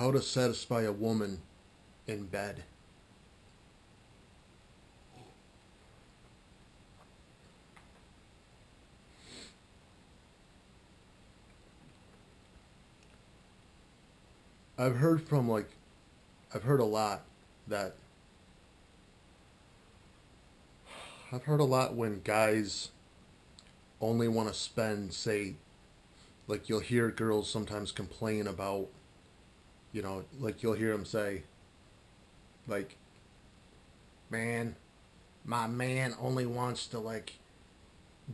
How to satisfy a woman in bed. I've heard from like I've heard a lot that I've heard a lot when guys only want to spend, say, like you'll hear girls sometimes complain about, like you'll hear them say, like, man, my man only wants to like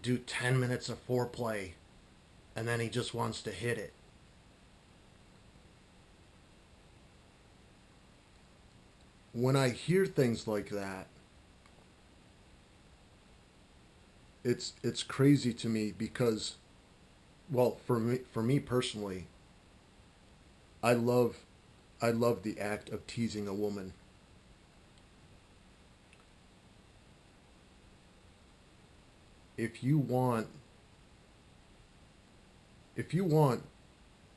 do 10 minutes of foreplay and then he just wants to hit it. When I hear things like that, it's crazy to me because, well, for me personally, I love I love the act of teasing a woman. If you want if you want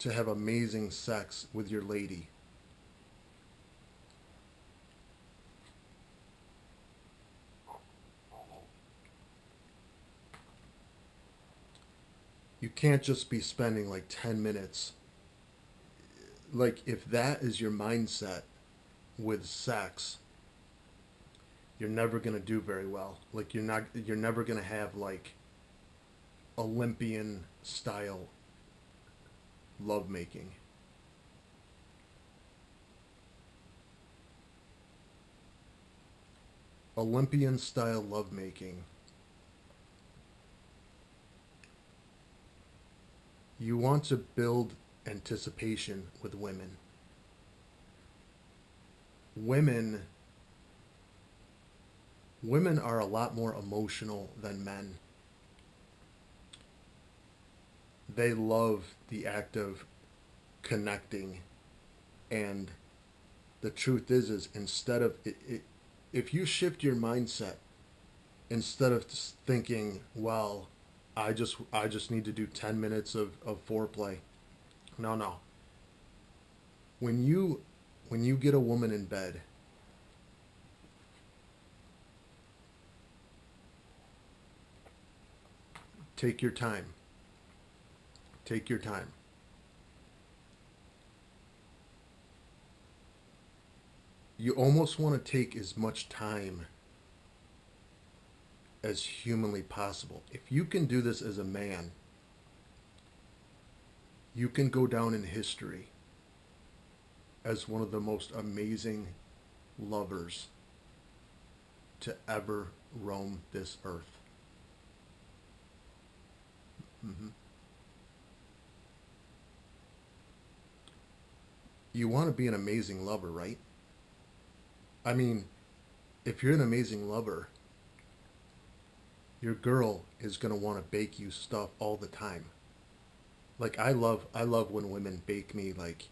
to have amazing sex with your lady, you can't just be spending like 10 minutes. Like if that is your mindset with sex, you're never going to do very well. Like you're never going to have like Olympian style lovemaking. Olympian style lovemaking. You want to build anticipation with women. Women women are a lot more emotional than men. They love the act of connecting, and the truth is instead of if you shift your mindset, instead of just thinking, well, I just need to do 10 minutes of foreplay. No, no. When you get a woman in bed, take your time. Take your time. You almost want to take as much time as humanly possible. If you can do this as a man, you can go down in history as one of the most amazing lovers to ever roam this earth. Hmm. You want to be an amazing lover, right? I mean, if you're an amazing lover, your girl is going to want to bake you stuff all the time. Like I love when women bake me like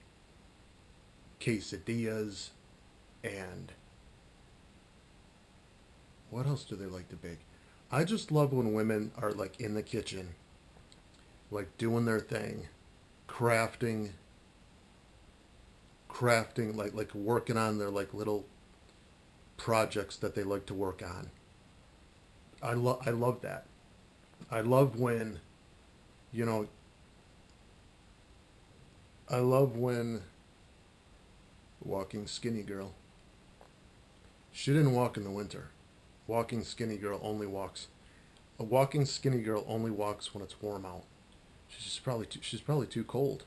quesadillas and what else do they like to bake? I just love when women are like in the kitchen, like doing their thing, crafting, crafting like working on their like little projects that they like to work on. I love that. I love when, you know, I love when walking skinny girl. She didn't walk in the winter. Walking skinny girl only walks. A walking skinny girl only walks when it's warm out. She's probably too cold.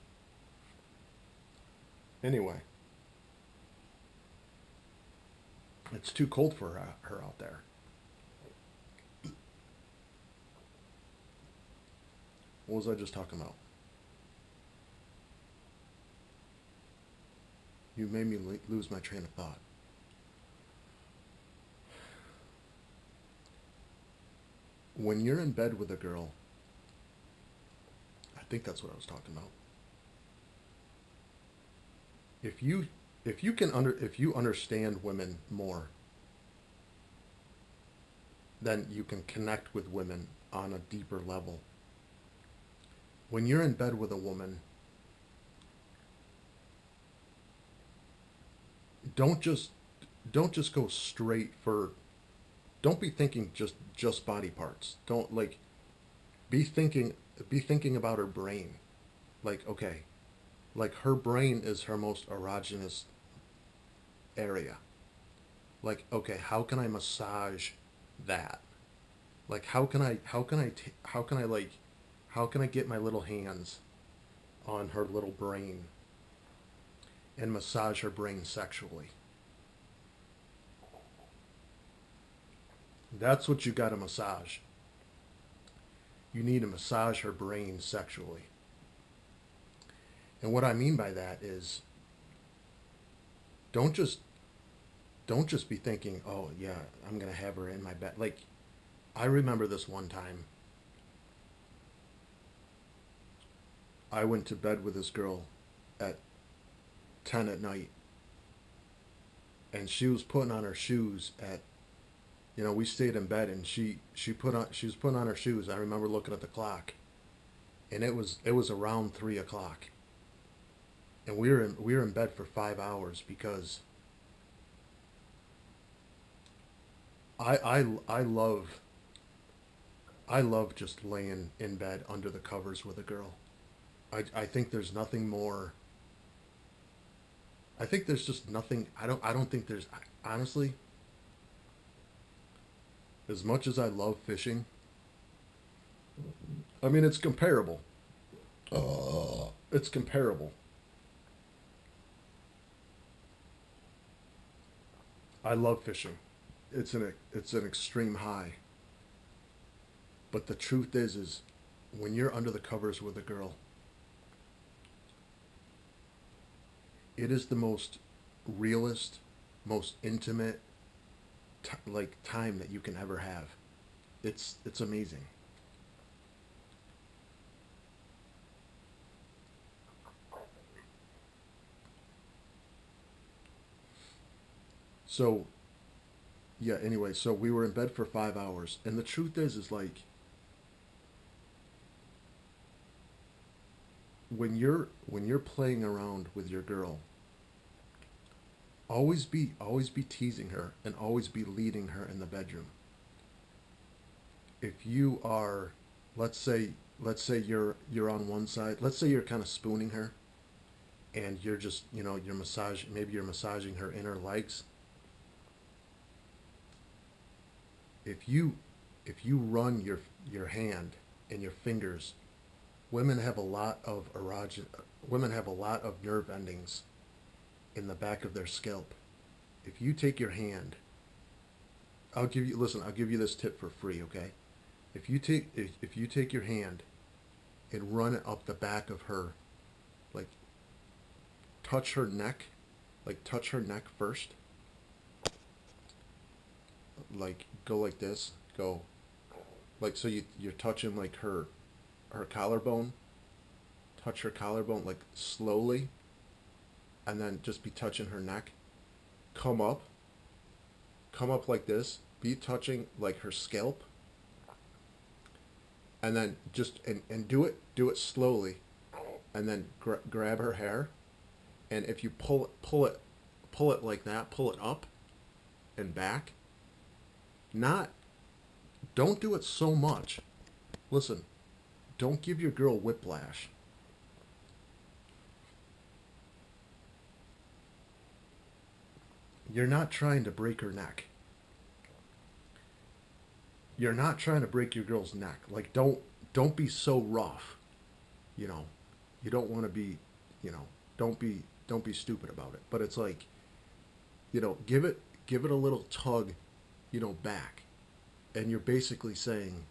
Anyway, it's too cold for her out there. What was I just talking about? You made me lose my train of thought. When you're in bed with a girl, I think that's what I was talking about. If you if you understand women more, then you can connect with women on a deeper level. When you're in bed with a woman, don't just don't just go straight for, don't be thinking just body parts. Don't like be thinking be thinking about her brain. Like, okay, like her brain is her most erogenous area. Like, okay, how can I massage that? Like, how can I like how can I get my little hands on her little brain and massage her brain sexually? That's what you got to massage. You need to massage her brain sexually. And what I mean by that is don't just don't just be thinking, "Oh, yeah, I'm going to have her in my bed." Like I remember this one time I went to bed with this girl at 10 at night, and she was putting on her shoes at, we stayed in bed, and she was putting on her shoes. I remember looking at the clock, and it was around 3 o'clock, and we were in bed for 5 hours because I I I love I love just laying in bed under the covers with a girl. I think there's nothing more. I think there's just nothing. I don't think there's, honestly, as much as I love fishing. I mean, it's comparable. It's comparable. I love fishing. It's an extreme high. But the truth is when you're under the covers with a girl, it is the most realist, most intimate like time that you can ever have. It's amazing. So yeah. Anyway, so we were in bed for 5 hours, and the truth is like when you're playing around with your girl, always be teasing her and always be leading her in the bedroom. If you are, let's say you're on one side, let's say you're kind of spooning her, and you're just, maybe you're massaging her inner legs. If you if you run your hand and your fingers, women have a lot of women have a lot of nerve endings in the back of their scalp. If you take your hand, I'll give you this tip for free, okay? If you take your hand and run it up the back of her, like touch her neck, touch her neck first, like go like this, go like, so you're touching like her collarbone, touch her collarbone like slowly, and then just be touching her neck. Come up, come up like this, be touching like her scalp, and then just and do it slowly, and then grab her hair, and if you pull it like that, pull it up and back. Not Don't do it so much. Listen, don't give your girl whiplash. You're not trying to break her neck. You're not trying to break your girl's neck. Like, don't be so rough. You know, you don't want to be, you know, don't be stupid about it. But it's like, give it a little tug, back, and you're basically saying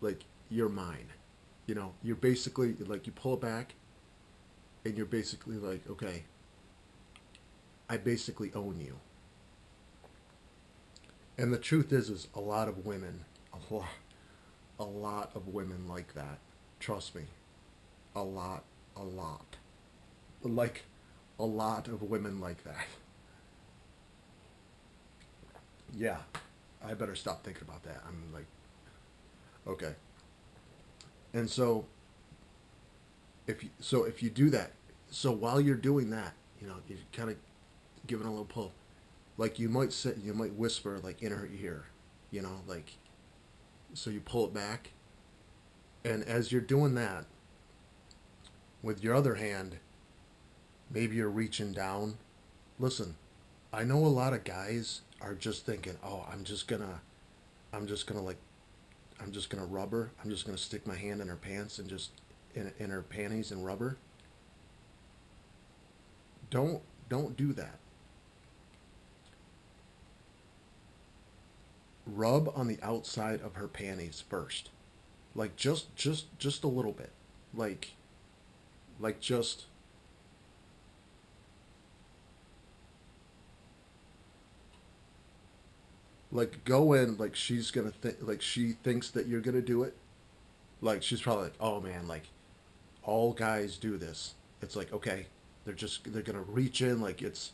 like, you're mine. You're basically like, you pull it back, and you're basically like, okay, I basically own you. And the truth is a lot of women, a lot of women like that. Trust me, a lot, a lot, like a lot of women like that. Yeah, I better stop thinking about that. I'm like, okay. And so if you do that, so while you're doing that, You kind of give it a little pull. Like you might sit, you might whisper like in her ear, like, so you pull it back. And as you're doing that, with your other hand, maybe you're reaching down. Listen, I know a lot of guys are just thinking, oh, I'm just gonna like, I'm just gonna rub her. I'm just gonna stick my hand in her pants and just in her panties and rub her. Don't do that. Rub on the outside of her panties first, like just a little bit, like just like go in like she's gonna think like she thinks that you're gonna do it. Like she's probably like, oh man, like all guys do this. It's like, okay, they're gonna reach in like it's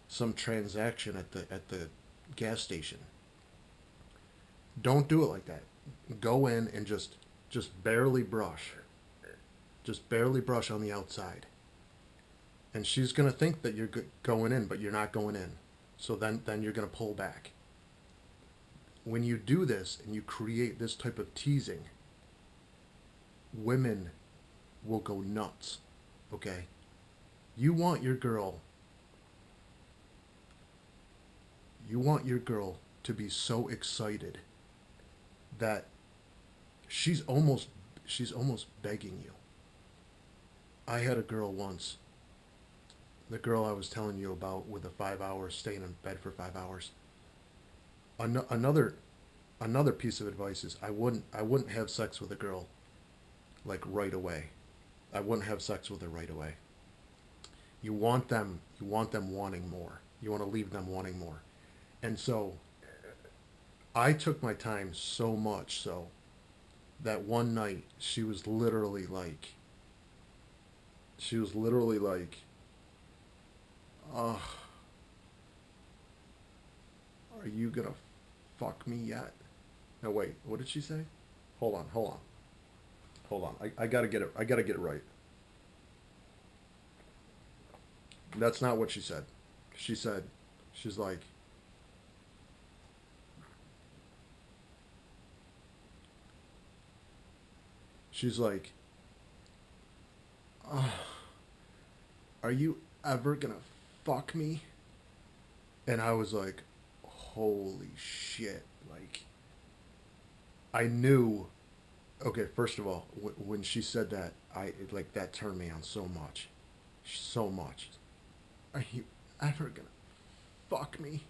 some transaction at the gas station. Don't do it like that. Go in and just barely brush. Just barely brush on the outside. And she's going to think that you're going in, but you're not going in. So then you're going to pull back. When you do this and you create this type of teasing, women will go nuts. Okay? You want your girl to be so excited that she's almost begging you. I had a girl once, the girl I was telling you about with the 5 hours, staying in bed for 5 hours. Another piece of advice is I wouldn't have sex with a girl like right away. I wouldn't have sex with her right away. You want them wanting more. You want to leave them wanting more. And so I took my time so much so that one night she was literally like, "Ugh, are you gonna fuck me yet?" No, wait, what did she say? Hold on. I gotta get it. I gotta get it right. That's not what she said. She said, she's like, she's like, oh, are you ever gonna fuck me? And I was like, holy shit. Like, I knew, okay, first of all, when she said that, like, that turned me on so much. So much. Are you ever gonna fuck me?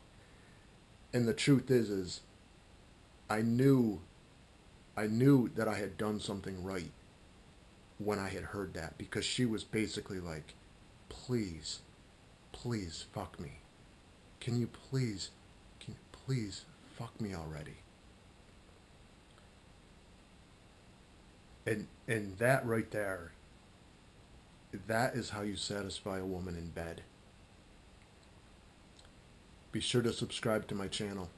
And the truth is I knew, I knew that I had done something right when I had heard that, because she was basically like, please, please fuck me. Can you please fuck me already? And that right there, that is how you satisfy a woman in bed. Be sure to subscribe to my channel.